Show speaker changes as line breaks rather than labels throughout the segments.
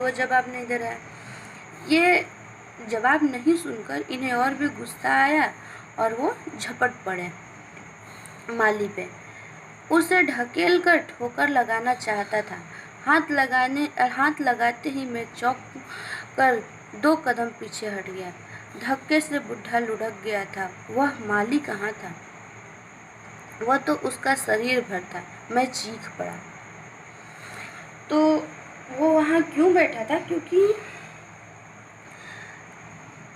वो जवाब नहीं दे रहा है। ये जवाब नहीं सुनकर इन्हें और भी गुस्सा आया और वो झपट पड़े माली पे। उसे ढकेल कर ठोकर लगाना चाहता था। हाथ लगाते ही मैं चौंक कर 2 कदम पीछे हट गया। धक्के से बुढ़ा लुढ़क गया था। वह माली कहाँ था? वह तो उसका शरीर भर था। मैं चीख पड़ा। तो वो वहाँ क्यों बैठा था? क्योंकि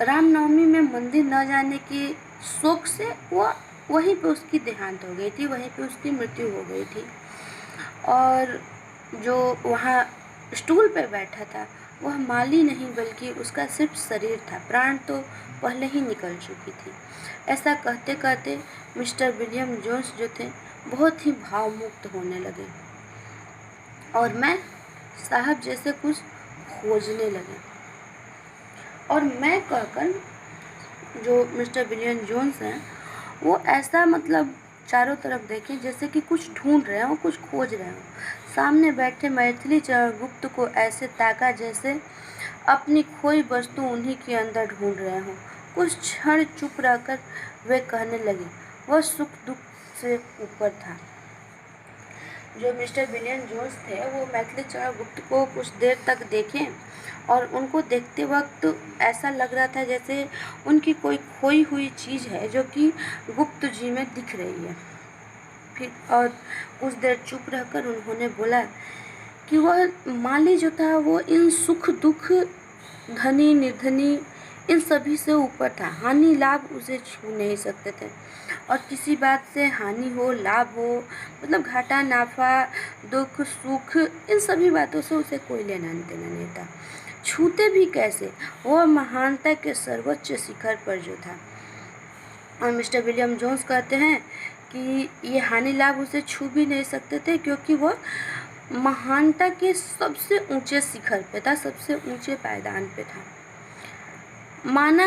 रामनवमी में मंदिर न जाने के शौक से वह वहीं पे उसकी देहांत हो गई थी, वहीं पे उसकी मृत्यु हो गई थी। और जो वहाँ स्टूल पे बैठा था वह माली नहीं बल्कि उसका सिर्फ शरीर था, प्राण तो पहले ही निकल चुकी थी। ऐसा कहते कहते मिस्टर विलियम जोन्स जो थे बहुत ही भावमुक्त होने लगे और मैं साहब जैसे कुछ खोजने लगे। और मैं कहकर जो मिस्टर विलियम जोन्स हैं वो ऐसा चारों तरफ देखें जैसे कि कुछ ढूंढ रहे हो, कुछ खोज रहे हो। सामने बैठे मैथिली चरणगुप्त को ऐसे ताका जैसे अपनी खोई वस्तु उन्हीं के अंदर ढूंढ रहे हो। कुछ क्षण चुप रहकर वे कहने लगे। वह सुख दुख से ऊपर था। जो मिस्टर विलियम जोन्स थे वो मैथिली चरणगुप्त को कुछ देर तक देखें और उनको देखते वक्त ऐसा लग रहा था जैसे उनकी कोई खोई हुई चीज़ है जो कि गुप्त जी में दिख रही है। फिर और कुछ देर चुप रहकर उन्होंने बोला कि वह माली जो था वो इन सुख दुख, धनी निर्धनी, इन सभी से ऊपर था। हानि लाभ उसे छू नहीं सकते थे और किसी बात से हानि हो लाभ हो घाटा नाफा दुख सुख, इन सभी बातों से उसे कोई लेना देना नहीं था। छूते भी कैसे? वह महानता के सर्वोच्च शिखर पर जो था। और मिस्टर विलियम जोन्स कहते हैं कि ये हानि लाभ उसे छू भी नहीं सकते थे क्योंकि वह महानता के सबसे ऊंचे शिखर पे था, सबसे ऊंचे पायदान पे था। माना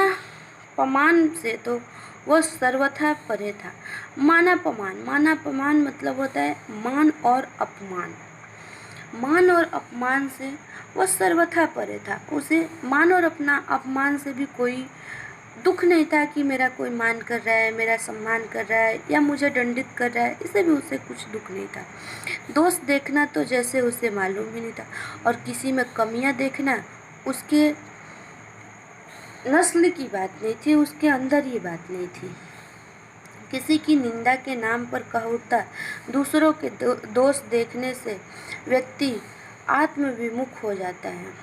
पमान से तो वह सर्वथा परे था। माना पमान मतलब होता है मान और अपमान। मान और अपमान से वह सर्वथा परे था। उसे मान और अपना अपमान से भी कोई दुख नहीं था कि मेरा कोई मान कर रहा है, मेरा सम्मान कर रहा है या मुझे दंडित कर रहा है, इससे भी उसे कुछ दुख नहीं था। दोष देखना तो जैसे उसे मालूम ही नहीं था और किसी में कमियां देखना उसके नस्ल की बात नहीं थी, उसके अंदर ये बात नहीं थी। किसी की निंदा के नाम पर कह उठता। दूसरों के दोष देखने से व्यक्ति आत्मविमुख हो जाता है।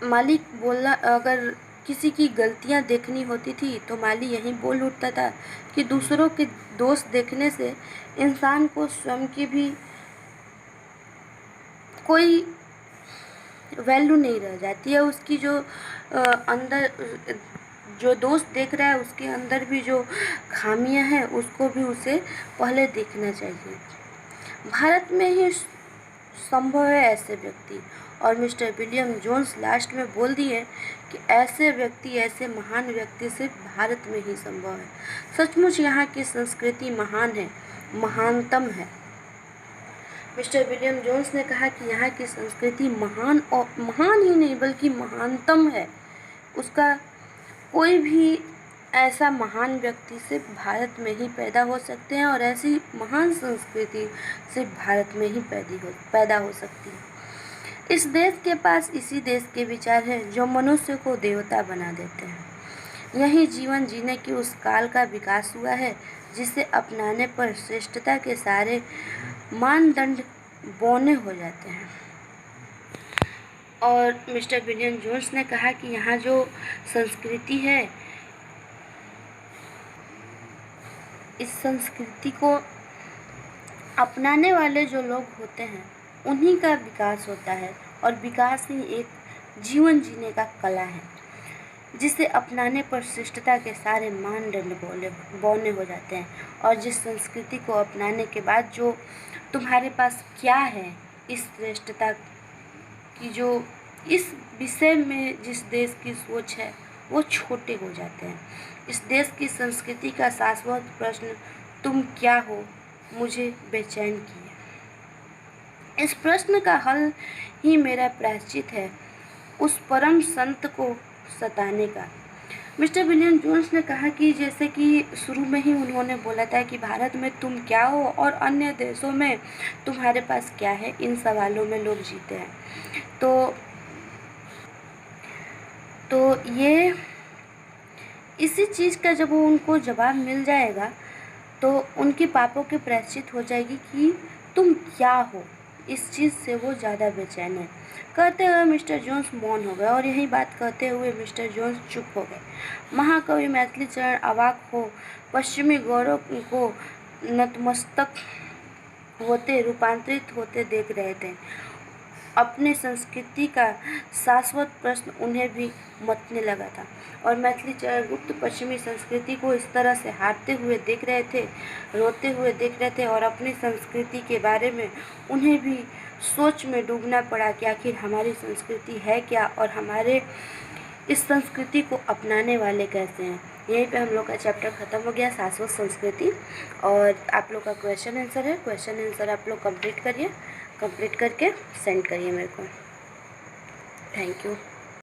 मालिक बोला, अगर किसी की गलतियां देखनी होती थी तो माली यही बोल उठता था कि दूसरों के दोष देखने से इंसान को स्वयं की भी कोई वैल्यू नहीं रह जाती है। उसकी जो अंदर जो दोष देख रहा है उसके अंदर भी जो खामियां हैं उसको भी उसे पहले देखना चाहिए। भारत में ही संभव है ऐसे व्यक्ति। और मिस्टर विलियम जोन्स लास्ट में बोल दिए कि ऐसे व्यक्ति, ऐसे महान व्यक्ति सिर्फ भारत में ही संभव है। सचमुच यहाँ की संस्कृति महान है, महानतम है। मिस्टर विलियम जोन्स ने कहा कि यहाँ की संस्कृति महान और महान ही नहीं बल्कि महानतम है। उसका कोई भी ऐसा महान व्यक्ति सिर्फ भारत में ही पैदा हो सकते हैं और ऐसी महान संस्कृति सिर्फ भारत में ही पैदा हो सकती है। इस देश के पास इसी देश के विचार हैं जो मनुष्य को देवता बना देते हैं। यही जीवन जीने की उस काल का विकास हुआ है जिसे अपनाने पर श्रेष्ठता के सारे मानदंड बौने हो जाते हैं। और मिस्टर विलियम जोन्स ने कहा कि यहाँ जो संस्कृति है, इस संस्कृति को अपनाने वाले जो लोग होते हैं उन्हीं का विकास होता है और विकास ही एक जीवन जीने का कला है जिसे अपनाने पर श्रेष्ठता के सारे मानदंड बौने हो जाते हैं। और जिस संस्कृति को अपनाने के बाद जो तुम्हारे पास क्या है, इस श्रेष्ठता की जो इस विषय में जिस देश की सोच है वो छोटे हो जाते हैं। इस देश की संस्कृति का शाश्वत प्रश्न तुम क्या हो मुझे बेचैन किया। इस प्रश्न का हल ही मेरा प्रायश्चित है उस परम संत को सताने का। मिस्टर विलियम जोन्स ने कहा कि जैसे कि शुरू में ही उन्होंने बोला था कि भारत में तुम क्या हो और अन्य देशों में तुम्हारे पास क्या है, इन सवालों में लोग जीते हैं। तो ये इसी चीज़ का जब उनको जवाब मिल जाएगा तो उनके पापों की प्रायश्चित हो जाएगी कि तुम क्या हो। इस चीज़ से वो ज़्यादा बेचैन है। कहते हुए मिस्टर जोन्स मौन हो गए और यही बात कहते हुए मिस्टर जोन्स चुप हो गए। महाकवि मैथिली चरण अवाक हो पश्चिमी गौरव को नतमस्तक होते रूपांतरित होते देख रहे थे। अपने संस्कृति का शाश्वत प्रश्न उन्हें भी मतने लगा था और मैथिली चरण गुप्त पश्चिमी संस्कृति को इस तरह से हारते हुए देख रहे थे, रोते हुए देख रहे थे और अपनी संस्कृति के बारे में उन्हें भी सोच में डूबना पड़ा कि आखिर हमारी संस्कृति है क्या और हमारे इस संस्कृति को अपनाने वाले कैसे हैं। यहीं पे हम लोग का चैप्टर ख़त्म हो गया, शाश्वत संस्कृति। और आप लोग का क्वेश्चन आंसर है, क्वेश्चन आंसर आप लोग कंप्लीट करिए, कंप्लीट करके सेंड करिए मेरे को। Thank you.